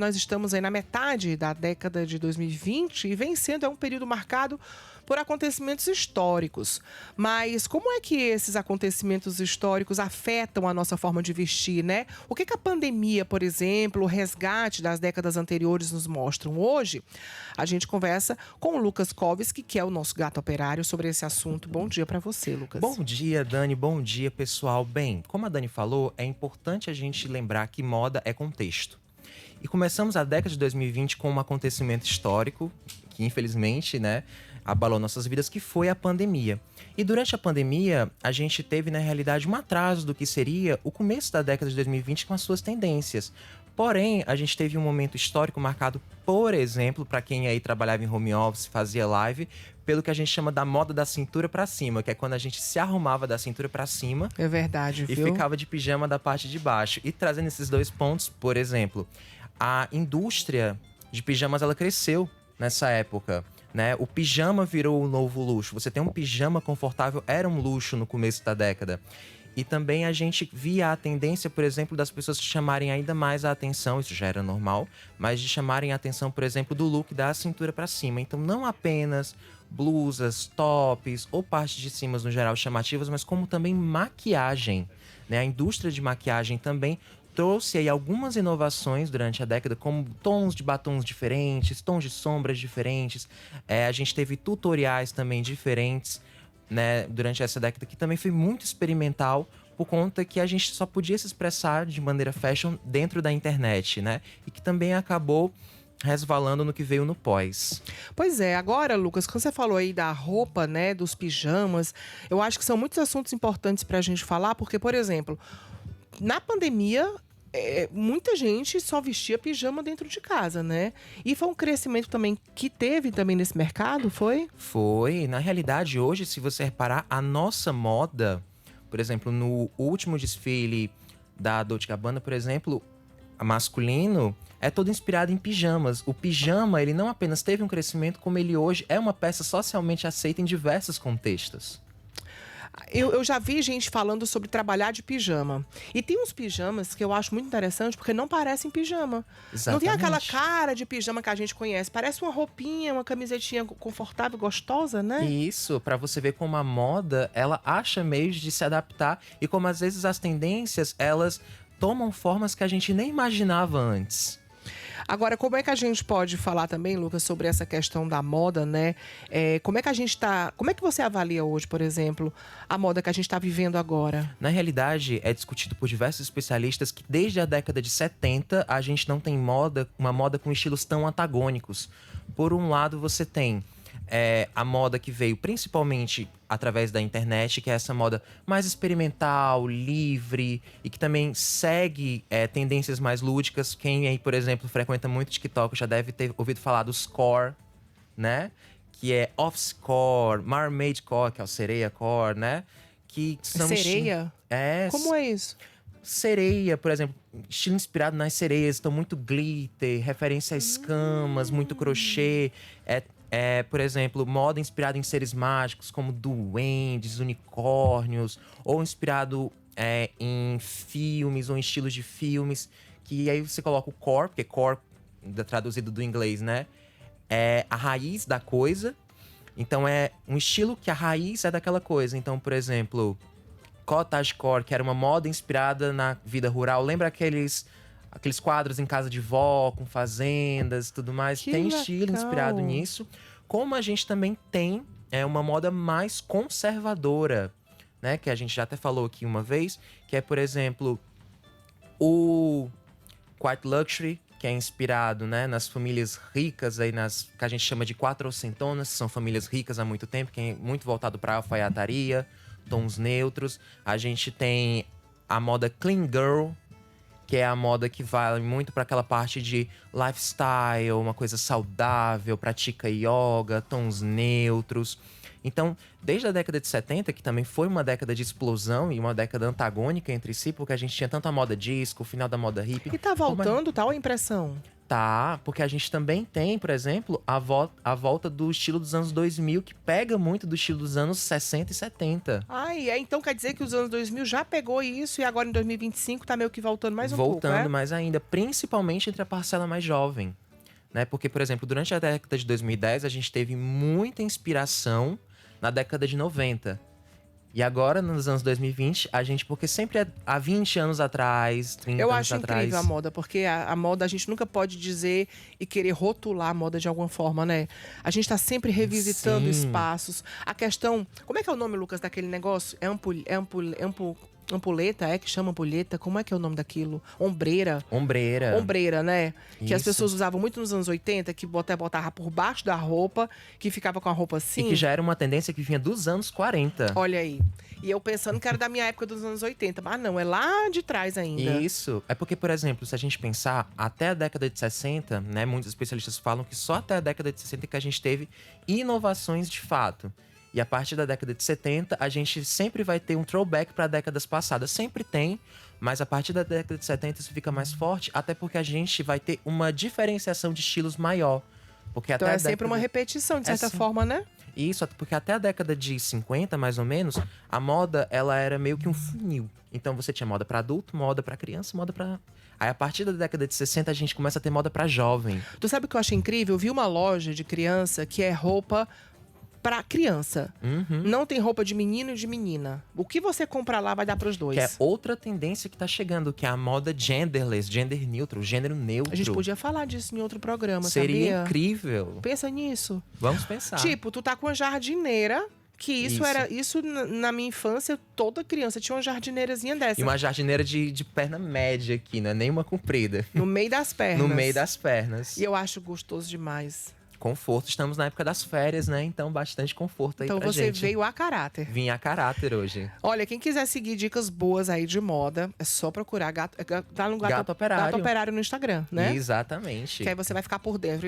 Nós estamos aí na metade da década de 2020 e vem sendo um período marcado por acontecimentos históricos. Mas como é que esses acontecimentos históricos afetam a nossa forma de vestir, né? O que a pandemia, por exemplo, o resgate das décadas anteriores nos mostram hoje? A gente conversa com o Lucas Kovski, que é o nosso gato operário, sobre esse assunto. Bom dia para você, Lucas. Bom dia, Dani. Bom dia, pessoal. Bem, como a Dani falou, é importante a gente lembrar que moda é contexto. E começamos a década de 2020 com um acontecimento histórico, que infelizmente, abalou nossas vidas, que foi a pandemia. E durante a pandemia, a gente teve, na realidade, um atraso do que seria o começo da década de 2020 com as suas tendências. Porém, a gente teve um momento histórico marcado, por exemplo, para quem aí trabalhava em home office, fazia live, pelo que a gente chama da moda da cintura para cima, que é quando a gente se arrumava da cintura para cima. É verdade, e viu? ficava de pijama da parte de baixo. E trazendo esses dois pontos, por exemplo, a indústria de pijamas ela cresceu nessa época, né? O pijama virou o novo luxo. Você ter um pijama confortável era um luxo no começo da década. E também a gente via a tendência, por exemplo, das pessoas chamarem ainda mais a atenção, isso já era normal, mas de chamarem a atenção, por exemplo, do look da cintura para cima. Então, não apenas blusas, tops ou partes de cima no geral chamativas, mas como também maquiagem, né? A indústria de maquiagem também trouxe aí algumas inovações durante a década, como tons de batons diferentes, tons de sombras diferentes. A gente teve tutoriais também diferentes, né, durante essa década, que também foi muito experimental, por conta que a gente só podia se expressar de maneira fashion dentro da internet, né? E que também acabou resvalando no que veio no pós. Pois é, agora, Lucas, quando você falou aí da roupa, né, dos pijamas, eu acho que são muitos assuntos importantes pra gente falar, porque, por exemplo, na pandemia, muita gente só vestia pijama dentro de casa, né? E foi um crescimento também que teve também nesse mercado, foi? Foi. Na realidade, hoje, se você reparar, a nossa moda, por exemplo, no último desfile da Dolce & Gabbana, por exemplo, masculino, é todo inspirado em pijamas. O pijama, ele não apenas teve um crescimento, como ele hoje é uma peça socialmente aceita em diversos contextos. Eu já vi gente falando sobre trabalhar de pijama. E tem uns pijamas que eu acho muito interessante porque não parecem pijama. Exatamente. Não tem aquela cara de pijama que a gente conhece. Parece uma roupinha, uma camisetinha confortável, gostosa, né? Isso, pra você ver como a moda, ela acha meios de se adaptar e como às vezes as tendências, elas tomam formas que a gente nem imaginava antes. Agora, como é que a gente pode falar também, Lucas, sobre essa questão da moda, né? Como é que você avalia hoje, por exemplo, a moda que a gente está vivendo agora? Na realidade, é discutido por diversos especialistas que desde a década de 70 a gente não tem uma moda com estilos tão antagônicos. Por um lado, você tem a moda que veio principalmente através da internet, que é essa moda mais experimental, livre e que também segue tendências mais lúdicas. Quem aí, por exemplo, frequenta muito TikTok já deve ter ouvido falar dos core, né? Que é office core, mermaid core, que é o sereia core, né? Que são sereia? Como é isso? Sereia, por exemplo, estilo inspirado nas sereias, então muito glitter, referência a escamas, muito crochê. Por exemplo, moda inspirada em seres mágicos, como duendes, unicórnios, ou inspirado em filmes ou em estilos de filmes, que aí você coloca o core, porque core, traduzido do inglês, né? É a raiz da coisa. Então é um estilo que a raiz é daquela coisa. Então, por exemplo, cottagecore, que era uma moda inspirada na vida rural. Lembra aqueles quadros em casa de vó, com fazendas e tudo mais? Que tem legal. estilo inspirado nisso. Como a gente também tem uma moda mais conservadora, né? Que a gente já até falou aqui uma vez, que é, por exemplo, o Quiet Luxury, que é inspirado, né, nas famílias ricas, aí que a gente chama de quatrocentonas, que são famílias ricas há muito tempo, que é muito voltado para alfaiataria, tons neutros. A gente tem a moda Clean Girl, que é a moda que vai muito para aquela parte de lifestyle, uma coisa saudável, pratica yoga, tons neutros. Então, desde a década de 70, que também foi uma década de explosão e uma década antagônica entre si, porque a gente tinha tanto a moda disco, o final da moda hippie. E tá voltando, tal a impressão? Tá, porque a gente também tem, por exemplo, a volta do estilo dos anos 2000, que pega muito do estilo dos anos 60 e 70. Então quer dizer que os anos 2000 já pegou isso e agora em 2025 tá meio que voltando mais um pouco, Voltando né? mais ainda, principalmente entre a parcela mais jovem. Né? Porque, por exemplo, durante a década de 2010, a gente teve muita inspiração na década de 90. E agora, nos anos 2020, a gente, porque sempre há 20 anos atrás, 30 Eu anos acho atrás. incrível a moda, porque a moda a gente nunca pode dizer e querer rotular a moda de alguma forma, né? A gente tá sempre revisitando Sim. espaços. A questão. Como é que é o nome, Lucas, daquele negócio? Ampuleta? É que chama ampulheta? Como é que é o nome daquilo? Ombreira. Ombreira. Ombreira, né? Que as Isso. pessoas usavam muito nos anos 80, que botava por baixo da roupa, que ficava com a roupa assim. E que já era uma tendência que vinha dos anos 40. Olha aí. E eu pensando que era da minha época dos anos 80. Mas não, é lá de trás ainda. Isso. É porque, por exemplo, se a gente pensar até a década de 60, né? Muitos especialistas falam que só até a década de 60 que a gente teve inovações de fato. E a partir da década de 70, a gente sempre vai ter um throwback para décadas passadas. Sempre tem, mas a partir da década de 70 isso fica mais forte, até porque a gente vai ter uma diferenciação de estilos maior. Porque Então até é a sempre uma década... repetição, de certa sim. forma, né? Isso, porque até a década de 50, mais ou menos, a moda, ela era meio que um funil. Então você tinha moda para adulto, moda para criança, moda para... Aí a partir da década de 60 a gente começa a ter moda para jovem. Tu sabe o que eu achei incrível? Eu vi uma loja de criança que é roupa pra criança. Uhum. Não tem roupa de menino e de menina. O que você comprar lá vai dar pros dois. Que é outra tendência que tá chegando, que é a moda genderless, gender neutral, gênero neutro. A gente podia falar disso em outro programa, Seria sabia? incrível. Pensa nisso. Vamos pensar. Tipo, tu tá com uma jardineira, que isso era... Isso na minha infância, toda criança tinha uma jardineirazinha dessa. E uma jardineira de perna média aqui, não é nem uma comprida. No meio das pernas. No meio das pernas. E eu acho gostoso demais. Conforto, estamos na época das férias, né? Então, bastante conforto aí Então pra você gente. veio a caráter. Vim a caráter hoje. Olha, quem quiser seguir dicas boas aí de moda, é só procurar tá no Gato Operário. Gato Operário no Instagram, né? Exatamente. Que aí você vai ficar por dentro.